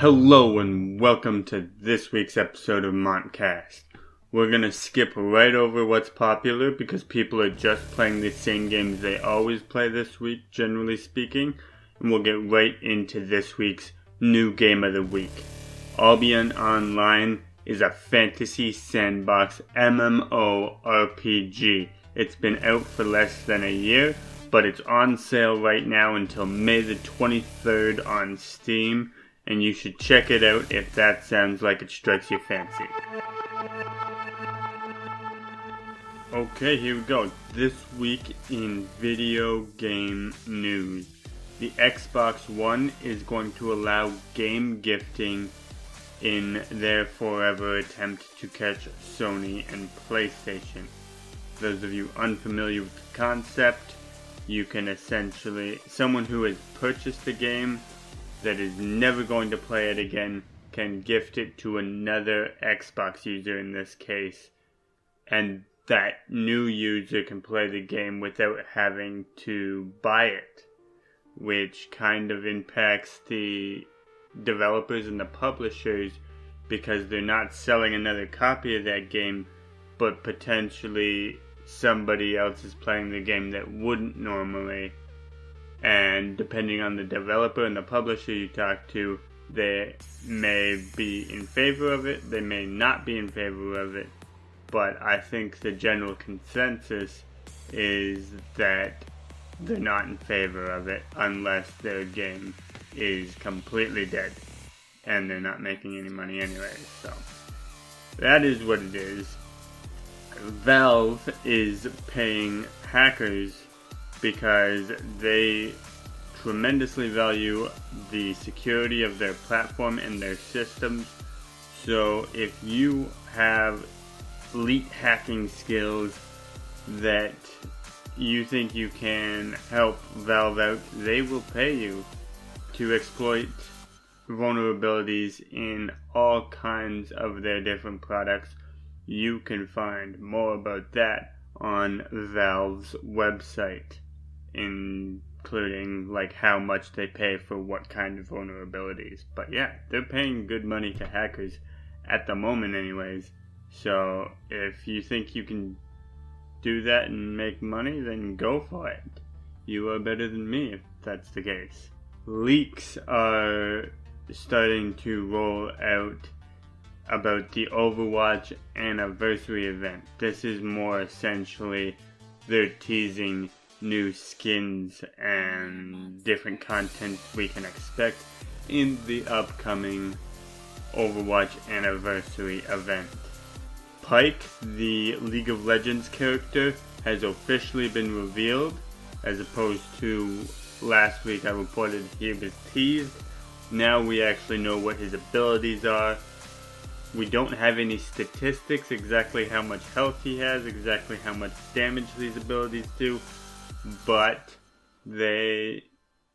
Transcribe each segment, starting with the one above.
Hello and welcome to this week's episode of Montcast. We're going to skip right over what's popular because people are just playing the same games they always play this week, generally speaking, and we'll get right into this week's new game of the week. Albion Online is a fantasy sandbox MMORPG. It's been out for less than a year, but it's on sale right now until May the 23rd on Steam. And you should check it out if that sounds like it strikes your fancy. Okay, here we go. This week in video game news. The Xbox One is going to allow game gifting in their forever attempt to catch Sony and PlayStation. Those of you unfamiliar with the concept, you can essentially, someone who has purchased the game that is never going to play it again can gift it to another Xbox user in this case, and that new user can play the game without having to buy it, which kind of impacts the developers and the publishers because they're not selling another copy of that game, but potentially somebody else is playing the game that wouldn't normally. And depending on the developer and the publisher you talk to, they may be in favor of it, they may not be in favor of it. But I think the general consensus is that they're not in favor of it unless their game is completely dead and they're not making any money anyway. So that is what it is. Valve is paying hackers because they tremendously value the security of their platform and their systems. So if you have elite hacking skills that you think you can help Valve out, they will pay you to exploit vulnerabilities in all kinds of their different products. You can find more about that on Valve's website, including like how much they pay for what kind of vulnerabilities. But yeah, they're paying good money to hackers at the moment anyways. So if you think you can do that and make money, then go for it. You are better than me if that's the case. Leaks are starting to roll out about the Overwatch anniversary event. This is more essentially they're teasing new skins and different content we can expect in the upcoming Overwatch anniversary event. Pyke, the League of Legends character, has officially been revealed, as opposed to last week I reported he was teased. Now we actually know what his abilities are. We don't have any statistics, exactly how much health he has, exactly how much damage these abilities do, but they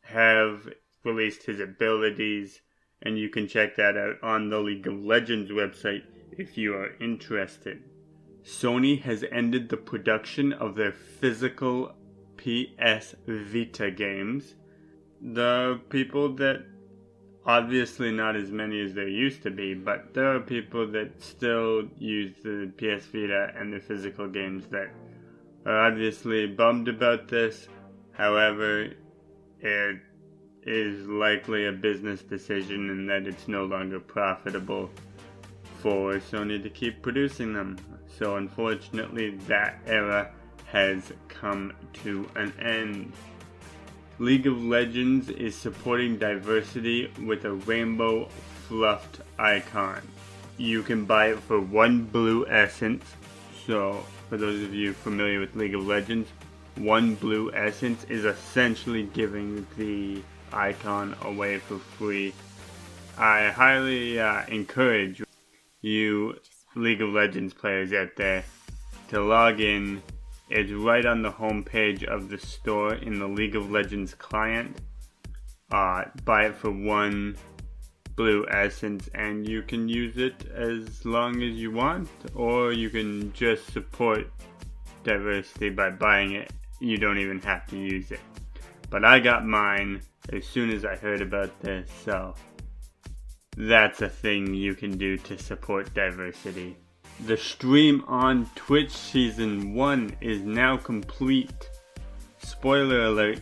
have released his abilities, and you can check that out on the League of Legends website if you are interested. Sony has ended the production of their physical PS Vita games. The people that, obviously not as many as there used to be, but there are people that still use the PS Vita and the physical games that are obviously bummed about this. However, it is likely a business decision in that it's no longer profitable for Sony to keep producing them. So unfortunately, that era has come to an end. League of Legends is supporting diversity with a rainbow fluffed icon. You can buy it for 1 blue essence. So, for those of you familiar with League of Legends, 1 blue essence is essentially giving the icon away for free. I highly encourage you League of Legends players out there to log in. It's right on the home page of the store in the League of Legends client. Buy it for 1 blue essence and you can use it as long as you want, or you can just support diversity by buying it. You don't even have to use it. But I got mine as soon as I heard about this, so that's a thing you can do to support diversity. The stream on Twitch Season 1 is now complete. Spoiler alert,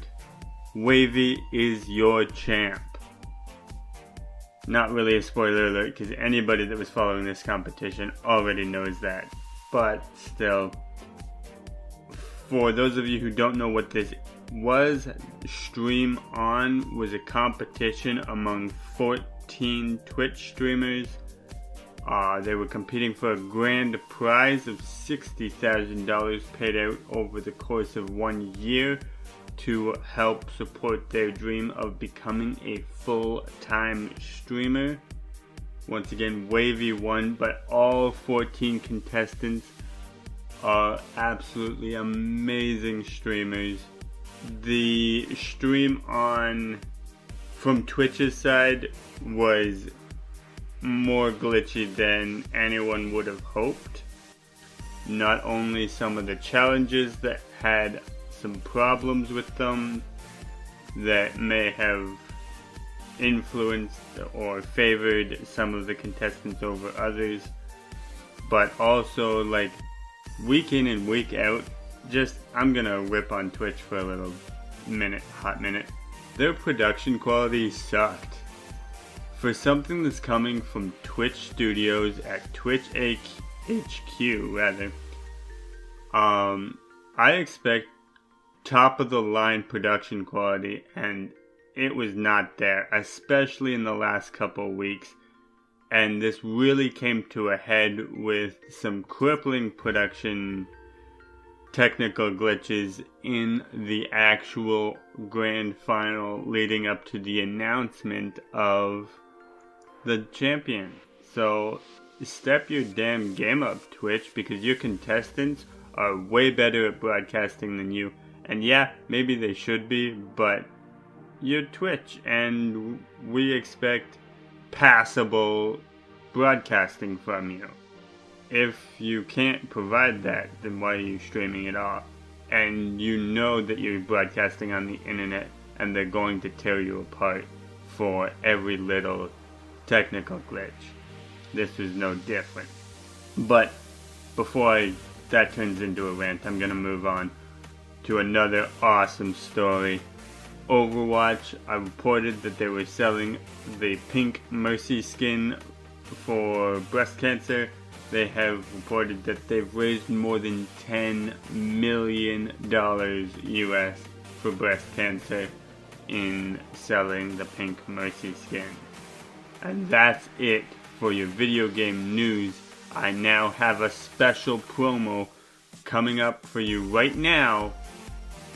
Wavy is your champ. Not really a spoiler alert because anybody that was following this competition already knows that. But still, for those of you who don't know what this was, Stream On was a competition among 14 Twitch streamers. They were competing for a grand prize of $60,000 paid out over the course of 1 year to help support their dream of becoming a full-time streamer. Once again, Wavy won, but all 14 contestants are absolutely amazing streamers. The stream on from Twitch's side was more glitchy than anyone would have hoped. Not only some of the challenges that had some problems with them that may have influenced or favored some of the contestants over others, but also like week in and week out, I'm gonna rip on Twitch for a little hot minute. Their production quality sucked. For something that's coming from Twitch Studios at Twitch HQ rather, I expect top of the line production quality, and it was not there, especially in the last couple of weeks. And this really came to a head with some crippling production technical glitches in the actual grand final leading up to the announcement of the champion. So step your damn game up, Twitch, because your contestants are way better at broadcasting than you. And yeah, maybe they should be, but you're Twitch, and we expect passable broadcasting from you. If you can't provide that, then why are you streaming it off? And you know that you're broadcasting on the internet, and they're going to tear you apart for every little technical glitch. This is no different. But before that turns into a rant, I'm going to move on to another awesome story. Overwatch, I reported that they were selling the Pink Mercy skin for breast cancer. They have reported that they've raised more than $10 million US for breast cancer in selling the Pink Mercy skin. And that's it for your video game news. I now have a special promo coming up for you right now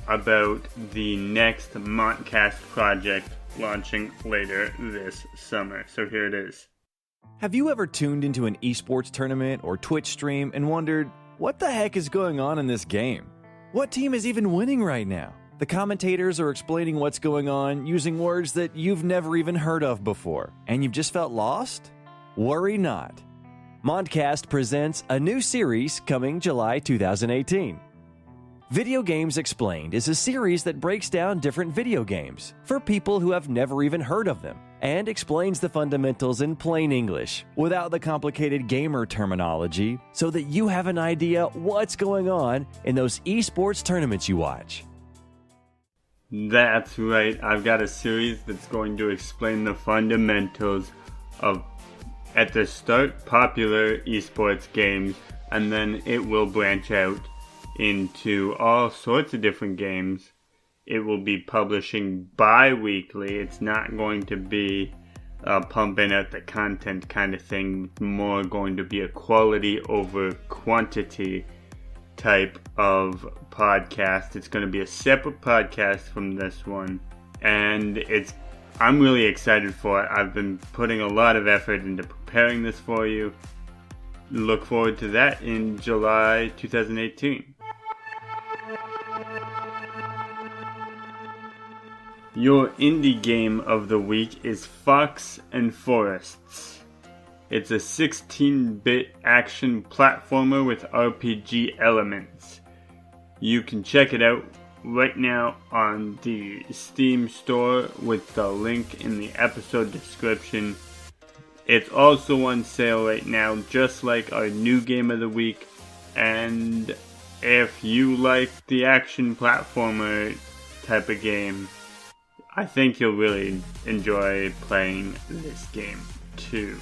about the next Montcast project launching later this summer. So here it is. Have you ever tuned into an esports tournament or Twitch stream and wondered, what the heck is going on in this game? What team is even winning right now? The commentators are explaining what's going on using words that you've never even heard of before, and you've just felt lost? Worry not. Montcast presents a new series coming July 2018. Video Games Explained is a series that breaks down different video games for people who have never even heard of them and explains the fundamentals in plain English without the complicated gamer terminology so that you have an idea what's going on in those esports tournaments you watch. That's right, I've got a series that's going to explain the fundamentals of, at the start, popular esports games, and then it will branch out into all sorts of different games. It will be publishing bi-weekly. It's not going to be pumping out the content kind of thing. It's more going to be a quality over quantity type of podcast. It's going to be a separate podcast from this one, and I'm really excited for it. I've been putting a lot of effort into preparing this for you. Look forward to that in July 2018. Your indie game of the week is Fox and Forests. It's a 16-bit action platformer with RPG elements. You can check it out right now on the Steam store with the link in the episode description. It's also on sale right now, just like our new game of the week. And if you like the action platformer type of game, I think you'll really enjoy playing this game too.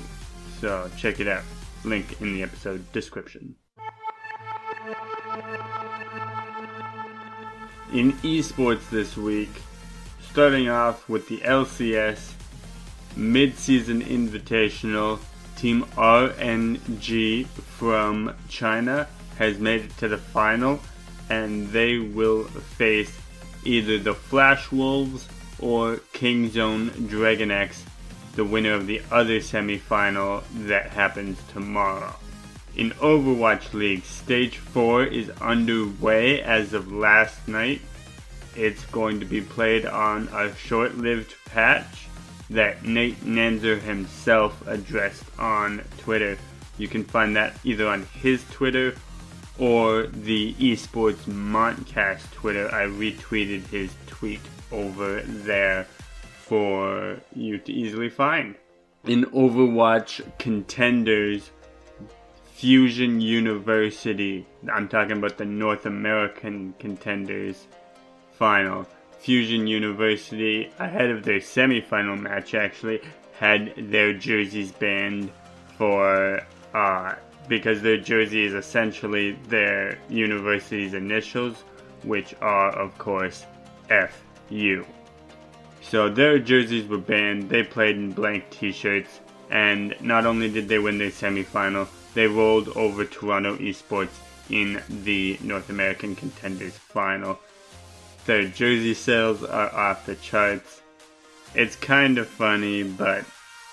So check it out. Link in the episode description. In esports this week, starting off with the LCS Mid-Season Invitational, Team RNG from China has made it to the final, and they will face either the Flash Wolves or Kingzone Dragon X, the winner of the other semi-final that happens tomorrow. In Overwatch League, Stage 4 is underway as of last night. It's going to be played on a short-lived patch that Nate Nanzer himself addressed on Twitter. You can find that either on his Twitter or the Esports Montcast Twitter. I retweeted his tweet over there for you to easily find. In Overwatch Contenders, Fusion University, I'm talking about the North American Contenders final. Fusion University, ahead of their semi-final match, actually had their jerseys banned for because their jersey is essentially their university's initials, which are of course FU. So their jerseys were banned. They played in blank t-shirts, and not only did they win their semi-final, they rolled over Toronto Esports in the North American Contenders final. Their jersey sales are off the charts. It's kind of funny, but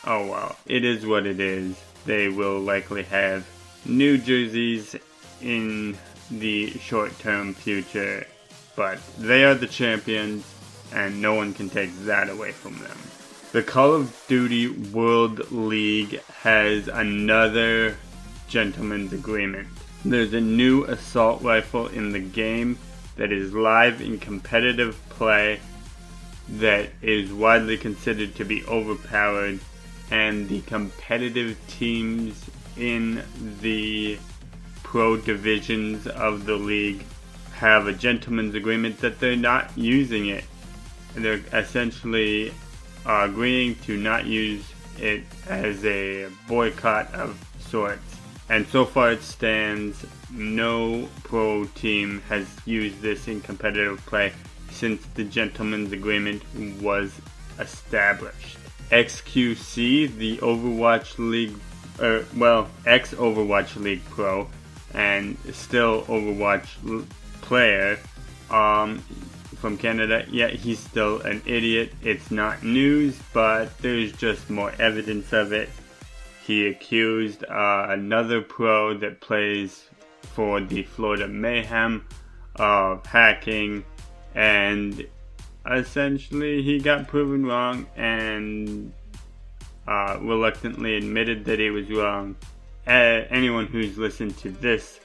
oh well, it is what it is. They will likely have new jerseys in the short-term future, but they are the champions, and no one can take that away from them. The Call of Duty World League has another gentleman's agreement. There's a new assault rifle in the game that is live in competitive play that is widely considered to be overpowered, and the competitive teams in the pro divisions of the league have a gentleman's agreement that they're not using it. They're essentially agreeing to not use it as a boycott of sorts. And so far it stands, no pro team has used this in competitive play since the gentleman's agreement was established. XQC, the Overwatch League, ex-Overwatch League pro, and still Overwatch player, from Canada, yet he's still an idiot. It's not news, but there's just more evidence of it. He accused another pro that plays for the Florida Mayhem of hacking, and essentially he got proven wrong and reluctantly admitted that he was wrong. Anyone who's listened to this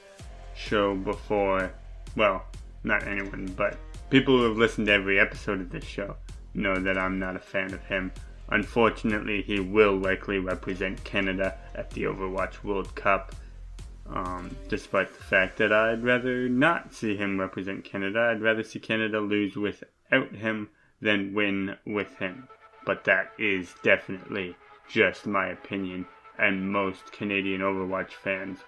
show before, well, not anyone, but people who have listened to every episode of this show know that I'm not a fan of him. Unfortunately, he will likely represent Canada at the Overwatch World Cup, despite the fact that I'd rather not see him represent Canada. I'd rather see Canada lose without him than win with him. But that is definitely just my opinion, and most Canadian Overwatch fans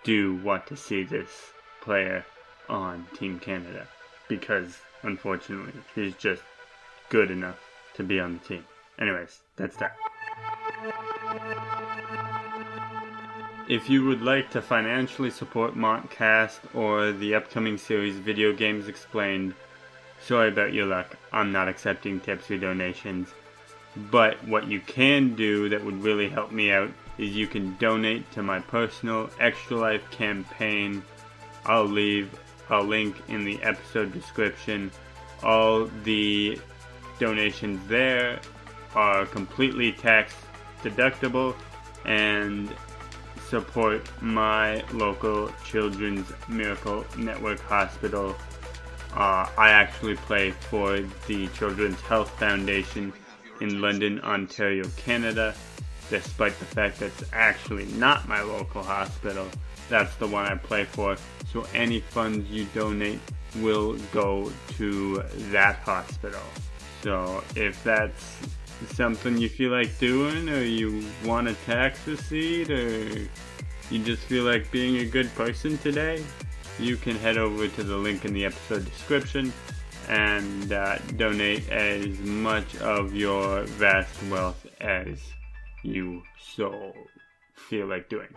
do want to see this player on Team Canada, because unfortunately he's just good enough to be on the team. Anyways, that's that. If you would like to financially support Montcast or the upcoming series Video Games Explained, sorry about your luck, I'm not accepting tips or donations. But what you can do that would really help me out is you can donate to my personal Extra Life campaign. I'll leave a link in the episode description. All the donations there are completely tax deductible and support my local Children's Miracle Network Hospital. I actually play for the Children's Health Foundation in London, Ontario, Canada, despite the fact that it's actually not my local hospital. That's the one I play for, so any funds you donate will go to that hospital. So if that's something you feel like doing, or you want a tax receipt, or you just feel like being a good person today, you can head over to the link in the episode description and donate as much of your vast wealth as you so feel like doing.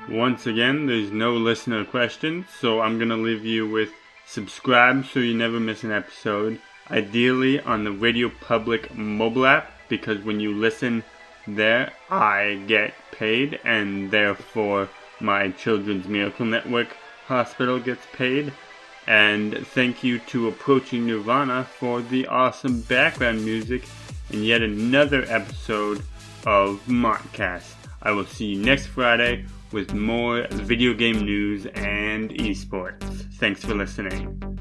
Once again, there's no listener questions, so I'm going to leave you with subscribe so you never miss an episode, ideally on the Radio Public mobile app, because when you listen there, I get paid, and therefore my Children's Miracle Network hospital gets paid. And thank you to Approaching Nirvana for the awesome background music and yet another episode of Montcast. I will see you next Friday with more video game news and esports. Thanks for listening.